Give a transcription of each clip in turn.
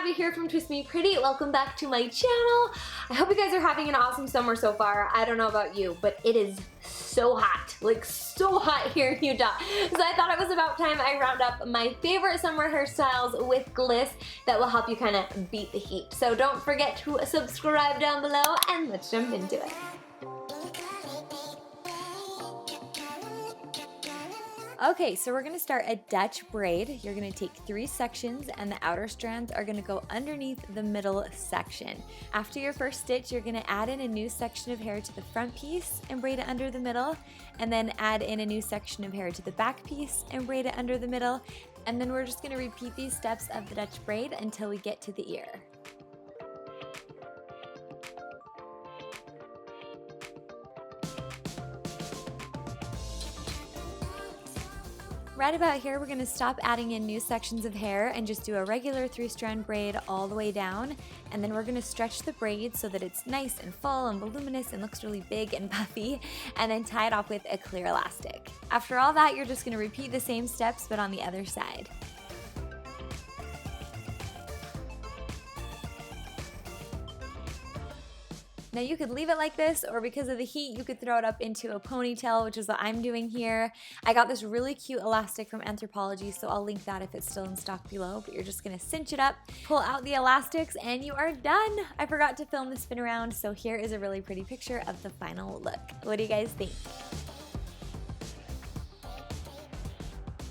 Abby here from Twist Me Pretty. Welcome back to my channel. I hope you guys are having an awesome summer so far. I don't know about you, but it is so hot, like so hot here in Utah. So I thought it was about time I round up my favorite summer hairstyles with Gliss that will help you kind of beat the heat. So don't forget to subscribe down below and let's jump into it. Okay, so we're gonna start a Dutch braid. You're gonna take 3 sections and the outer strands are gonna go underneath the middle section. After your first stitch, you're gonna add in a new section of hair to the front piece and braid it under the middle, and then add in a new section of hair to the back piece and braid it under the middle. And then we're just gonna repeat these steps of the Dutch braid until we get to the ear. Right about here, we're gonna stop adding in new sections of hair and just do a regular 3-strand braid all the way down. And then we're gonna stretch the braid so that it's nice and full and voluminous and looks really big and puffy, and then tie it off with a clear elastic. After all that, you're just gonna repeat the same steps, but on the other side. Now you could leave it like this, or because of the heat, you could throw it up into a ponytail, which is what I'm doing here. I got this really cute elastic from Anthropologie, so I'll link that if it's still in stock below, but you're just gonna cinch it up, pull out the elastics, and you are done. I forgot to film the spin around, so here is a really pretty picture of the final look. What do you guys think?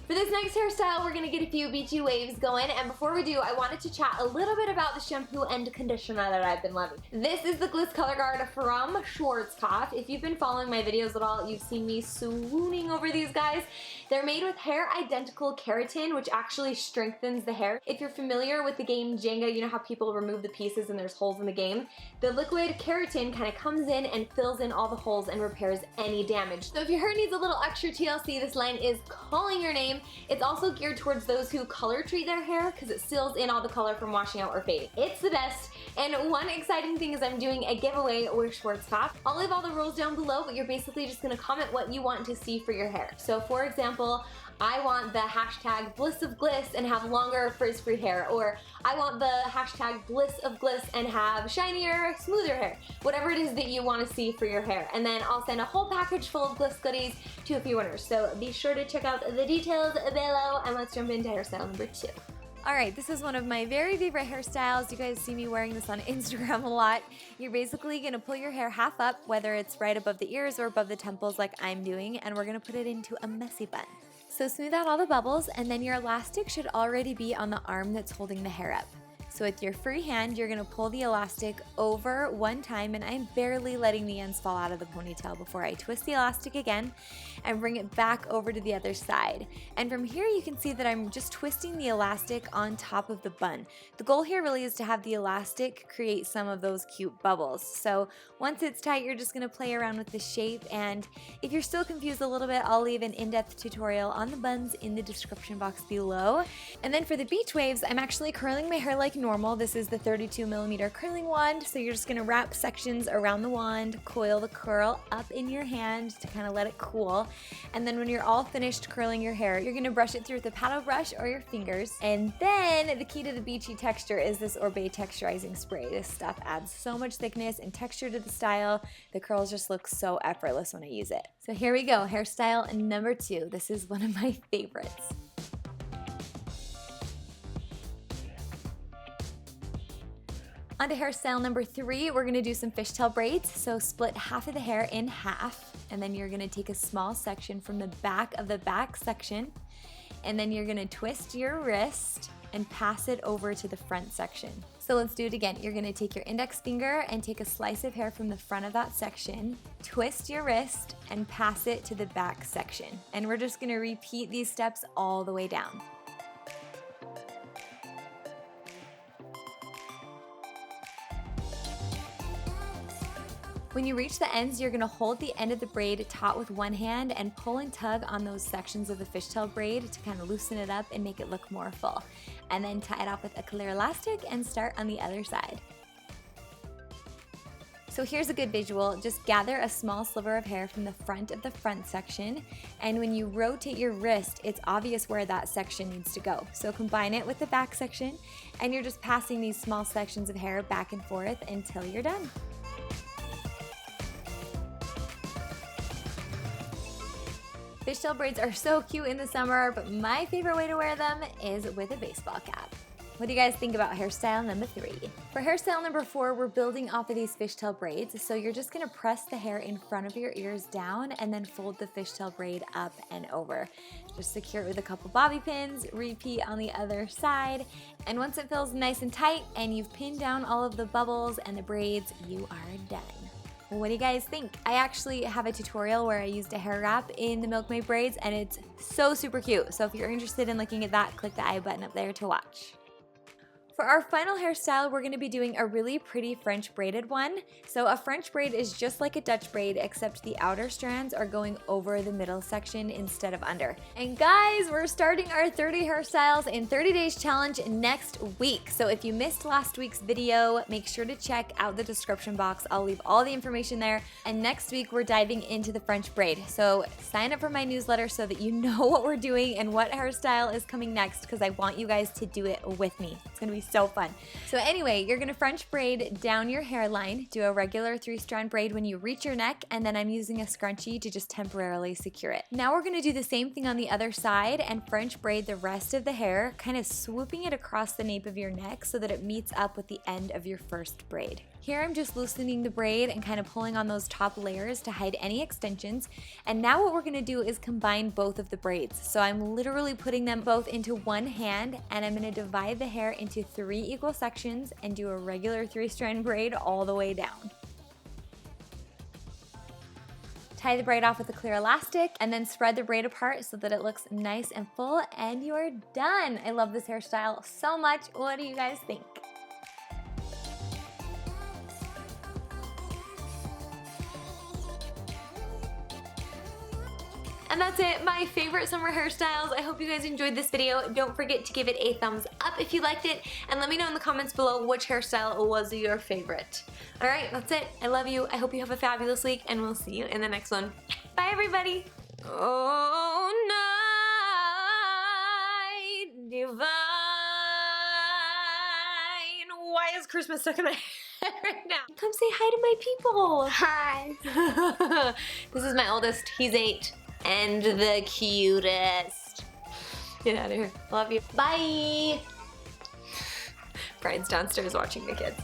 For this next hairstyle, we're gonna get a few beachy waves going, and before we do, I wanted to chat a little bit about the shampoo and conditioner that I've been loving. This is the Gliss Color Guard from Schwarzkopf. If you've been following my videos at all, you've seen me swooning over these guys. They're made with hair identical keratin, which actually strengthens the hair. If you're familiar with the game Jenga, you know how people remove the pieces and there's holes in the game? The liquid keratin kind of comes in and fills in all the holes and repairs any damage. So if your hair needs a little extra TLC, this line is calling your name. It's also geared towards those who color treat their hair because it seals in all the color from washing out or fading. It's the best. And one exciting thing is I'm doing a giveaway with Schwarzkopf. I'll leave all the rules down below, but you're basically just gonna comment what you want to see for your hair. So for example, I want the hashtag Bliss of Gliss and have longer frizz-free hair, or I want the hashtag Bliss of Gliss and have shinier, smoother hair. Whatever it is that you want to see for your hair. And then I'll send a whole package full of Gliss goodies to a few winners. So be sure to check out the details below, and let's jump into hairstyle number 2. Alright, this is one of my very favorite hairstyles. You guys see me wearing this on Instagram a lot. You're basically going to pull your hair half up, whether it's right above the ears or above the temples like I'm doing, and we're going to put it into a messy bun. So smooth out all the bubbles, and then your elastic should already be on the arm that's holding the hair up. So with your free hand, you're gonna pull the elastic over one time, and I'm barely letting the ends fall out of the ponytail before I twist the elastic again and bring it back over to the other side. And from here you can see that I'm just twisting the elastic on top of the bun. The goal here really is to have the elastic create some of those cute bubbles. So once it's tight, you're just gonna play around with the shape, and if you're still confused a little bit, I'll leave an in-depth tutorial on the buns in the description box below. And then for the beach waves, I'm actually curling my hair like normal. This is the 32mm curling wand, so you're just gonna wrap sections around the wand, coil the curl up in your hand to kind of let it cool, and then when you're all finished curling your hair, you're gonna brush it through with a paddle brush or your fingers. And then the key to the beachy texture is this Oribe texturizing spray. This stuff adds so much thickness and texture to the style. The curls just look so effortless when I use it. So here we go, hairstyle number 2. This is one of my favorites. On to hairstyle number 3, we're gonna do some fishtail braids. So split half of the hair in half, and then you're gonna take a small section from the back of the back section, and then you're gonna twist your wrist and pass it over to the front section. So let's do it again. You're gonna take your index finger and take a slice of hair from the front of that section, twist your wrist, and pass it to the back section. And we're just gonna repeat these steps all the way down. When you reach the ends, you're gonna hold the end of the braid taut with one hand and pull and tug on those sections of the fishtail braid to kind of loosen it up and make it look more full. And then tie it off with a clear elastic and start on the other side. So here's a good visual. Just gather a small sliver of hair from the front section, and when you rotate your wrist, it's obvious where that section needs to go. So combine it with the back section, and you're just passing these small sections of hair back and forth until you're done. Fishtail braids are so cute in the summer, but my favorite way to wear them is with a baseball cap. What do you guys think about hairstyle number 3? For hairstyle number 4, we're building off of these fishtail braids. So you're just gonna press the hair in front of your ears down and then fold the fishtail braid up and over. Just secure it with a couple bobby pins, repeat on the other side. And once it feels nice and tight and you've pinned down all of the bubbles and the braids, you are done. What do you guys think? I actually have a tutorial where I used a hair wrap in the Milkmaid braids, and it's so super cute. So if you're interested in looking at that, click the I button up there to watch. For our final hairstyle, we're gonna be doing a really pretty French braided one. So a French braid is just like a Dutch braid, except the outer strands are going over the middle section instead of under. And guys, we're starting our 30 hairstyles in 30 days challenge next week. So if you missed last week's video, make sure to check out the description box. I'll leave all the information there. And next week, we're diving into the French braid. So sign up for my newsletter so that you know what we're doing and what hairstyle is coming next, because I want you guys to do it with me. It's gonna be so fun. So anyway, you're gonna French braid down your hairline, do a regular 3-strand braid when you reach your neck, and then I'm using a scrunchie to just temporarily secure it. Now we're gonna do the same thing on the other side and French braid the rest of the hair, kind of swooping it across the nape of your neck so that it meets up with the end of your first braid. Here I'm just loosening the braid and kind of pulling on those top layers to hide any extensions. And now what we're gonna do is combine both of the braids. So I'm literally putting them both into one hand, and I'm gonna divide the hair into 3 equal sections and do a regular 3-strand braid all the way down. Tie the braid off with a clear elastic and then spread the braid apart so that it looks nice and full, and you're done. I love this hairstyle so much. What do you guys think? And that's it, my favorite summer hairstyles. I hope you guys enjoyed this video. Don't forget to give it a thumbs up if you liked it, and let me know in the comments below which hairstyle was your favorite. All right, that's it. I love you. I hope you have a fabulous week, and we'll see you in the next one. Bye, everybody. Oh, night divine. Why is Christmas stuck in my head right now? Come say hi to my people. Hi. This is my oldest. He's 8. And the cutest. Get out of here. Love you. Bye. Brian's downstairs watching the kids.